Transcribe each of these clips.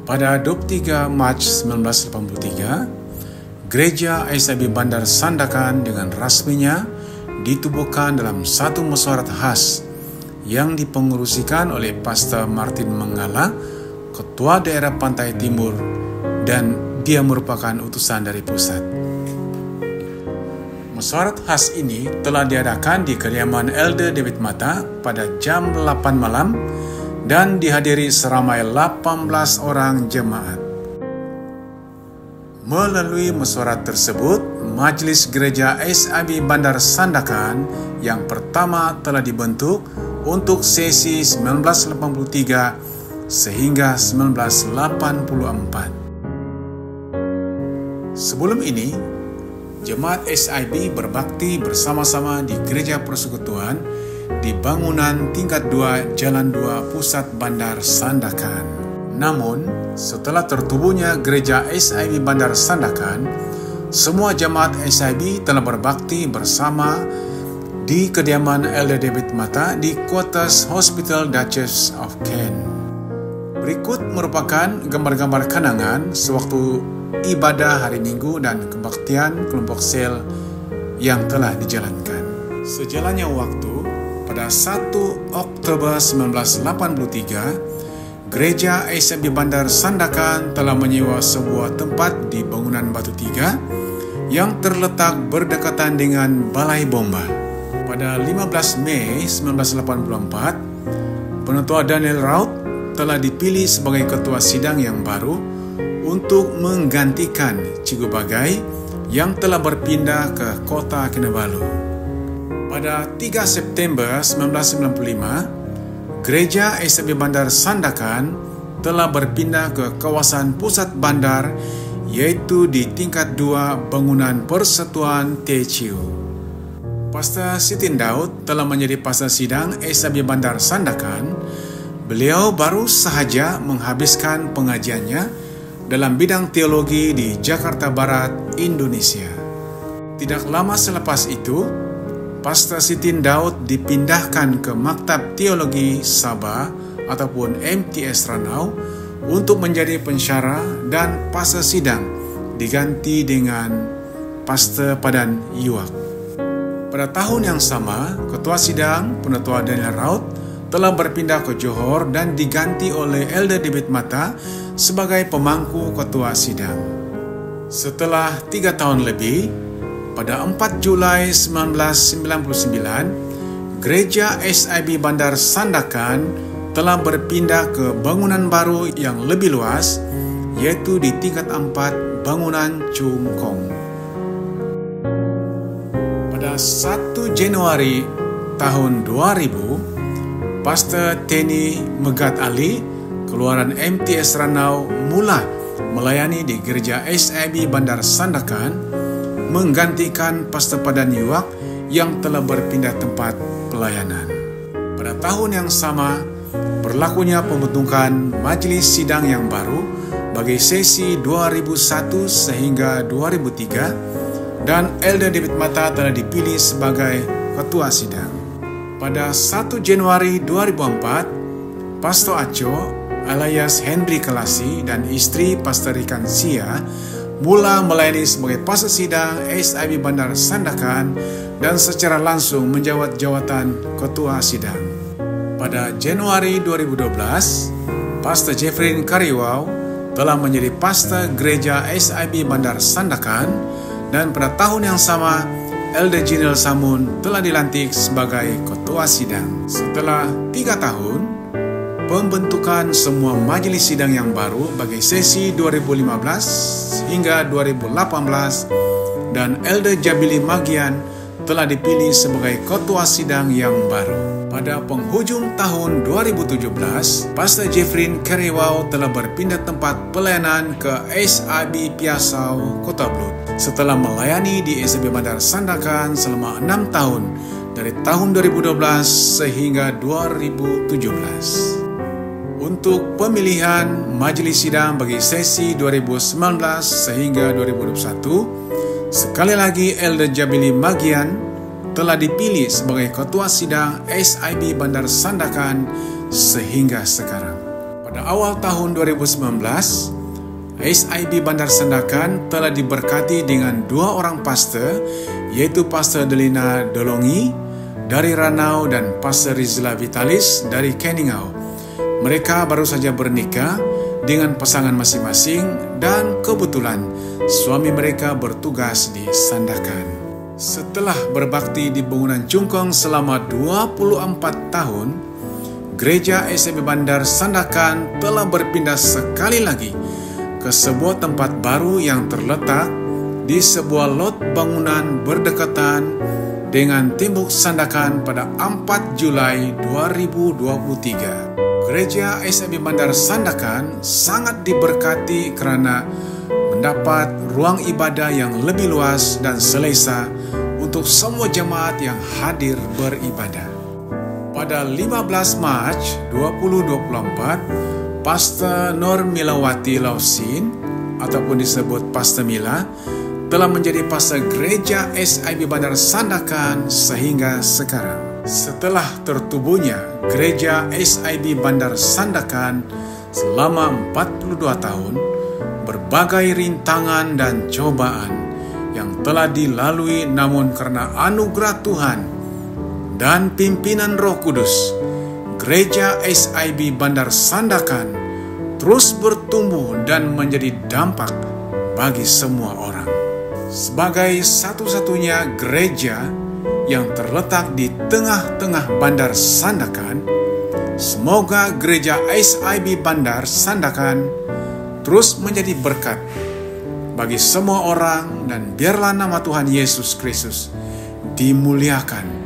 Pada 23 Mac 1983, Gereja SIB Bandar Sandakan dengan rasminya ditubuhkan dalam satu musyawarah khas yang dipengurusikan oleh Pastor Martin Manggala, Ketua Daerah Pantai Timur, dan dia merupakan utusan dari pusat. Musyawarah khas ini telah diadakan di kediaman Elder David Mata pada jam 8 malam dan dihadiri seramai 18 orang jemaat. Melalui musyawarah tersebut, Majelis Gereja SIB Bandar Sandakan yang pertama telah dibentuk untuk sesi 1983 sehingga 1984. Sebelum ini, jemaat SIB berbakti bersama-sama di Gereja Persekutuan di bangunan tingkat 2 Jalan 2 Pusat Bandar Sandakan. Namun, setelah tertubuhnya Gereja SIB Bandar Sandakan, semua jemaat SIB telah berbakti bersama di kediaman Elder David Mata di Quarters Hospital Duchess of Kent. Berikut merupakan gambar-gambar kenangan sewaktu ibadah hari Minggu dan kebaktian kelompok sel yang telah dijalankan. Sejalannya waktu, pada 1 Oktober 1983, Gereja SIB Bandar Sandakan telah menyewa sebuah tempat di bangunan Batu Tiga yang terletak berdekatan dengan Balai Bomba. Pada 15 Mei 1984, Penatua Daniel Raut telah dipilih sebagai ketua sidang yang baru untuk menggantikan Cikgu Bagai yang telah berpindah ke kota Kinabalu. Pada 3 September 1995, Gereja SIB Bandar Sandakan telah berpindah ke kawasan pusat bandar, yaitu di tingkat 2 bangunan Persatuan TCU. Pastor Sitin Daud telah menjadi pastor sidang SIB Bandar Sandakan. Beliau baru sahaja menghabiskan pengajiannya dalam bidang teologi di Jakarta Barat, Indonesia. Tidak lama selepas itu, Pastor Sitin Daud dipindahkan ke Maktab Teologi Sabah ataupun MTS Ranau untuk menjadi pensyarah, dan pastor sidang diganti dengan Pastor Padan Yuak. Pada tahun yang sama, Ketua Sidang Penatua Daniel Raut telah berpindah ke Johor dan diganti oleh Elder David Mata sebagai pemangku Ketua Sidang. Setelah 3 tahun lebih, pada 4 Julai 1999, Gereja SIB Bandar Sandakan telah berpindah ke bangunan baru yang lebih luas, yaitu di tingkat 4 bangunan Chung Kong. Pada 1 Januari tahun 2000, Pastor Teni Megat Ali, keluaran MTS Ranau, mula melayani di Gereja SIB Bandar Sandakan, menggantikan Pastor Padan Yuak yang telah berpindah tempat pelayanan. Pada tahun yang sama, berlakunya pembentukan majelis sidang yang baru bagi sesi 2001 sehingga 2003, dan Elder David Mata telah dipilih sebagai ketua sidang. Pada 1 Januari 2004, Pastor Aco alias Henry Kelasi dan istri Pastor Rikan Sia mula melayani sebagai pastor sidang SIB Bandar Sandakan dan secara langsung menjawat jawatan ketua sidang. Pada Januari 2012, Pastor Jeffrey Kariwau telah menjadi pastor Gereja SIB Bandar Sandakan, dan pada tahun yang sama, Elder Jinil Samun telah dilantik sebagai ketua sidang. Setelah 3 tahun, pembentukan semua majelis sidang yang baru bagi sesi 2015 hingga 2018, dan Elder Jabili Magian telah dipilih sebagai ketua sidang yang baru. Pada penghujung tahun 2017, Pastor Jeffrey Kariwau telah berpindah tempat pelayanan ke SIB Piasau, Kota Blut, setelah melayani di SIB Bandar Sandakan selama 6 tahun dari tahun 2012 sehingga 2017. Untuk pemilihan majelis sidang bagi sesi 2019 sehingga 2021, sekali lagi Elder Jabili Magian telah dipilih sebagai ketua sidang SIB Bandar Sandakan sehingga sekarang. Pada Pada awal tahun 2019, SIB Bandar Sandakan telah diberkati dengan 2 orang pastor, yaitu Pastor Delina Dolongi dari Ranau dan Pastor Rizla Vitalis dari Keningau. Mereka baru saja bernikah dengan pasangan masing-masing dan kebetulan suami mereka bertugas di Sandakan. Setelah berbakti di bangunan Cungkong selama 24 tahun, Gereja SIB Bandar Sandakan telah berpindah sekali lagi ke sebuah tempat baru yang terletak di sebuah lot bangunan berdekatan dengan Timbuk Sandakan pada 4 Julai 2023. Gereja SIB Bandar Sandakan sangat diberkati karena mendapat ruang ibadah yang lebih luas dan selesa untuk semua jemaat yang hadir beribadah. Pada 15 Mac 2024, Pastor Nur Milawati Lausin ataupun disebut Pastor Mila telah menjadi pastor Gereja SIB Bandar Sandakan sehingga sekarang. Setelah tertubuhnya Gereja SIB Bandar Sandakan selama 42 tahun, berbagai rintangan dan cobaan yang telah dilalui, namun karena anugerah Tuhan dan pimpinan Roh Kudus, Gereja SIB Bandar Sandakan terus bertumbuh dan menjadi dampak bagi semua orang. Sebagai satu-satunya gereja yang terletak di tengah-tengah Bandar Sandakan, semoga Gereja SIB Bandar Sandakan terus menjadi berkat bagi semua orang, dan biarlah nama Tuhan Yesus Kristus dimuliakan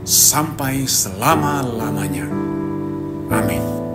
sampai selama-lamanya. Amin.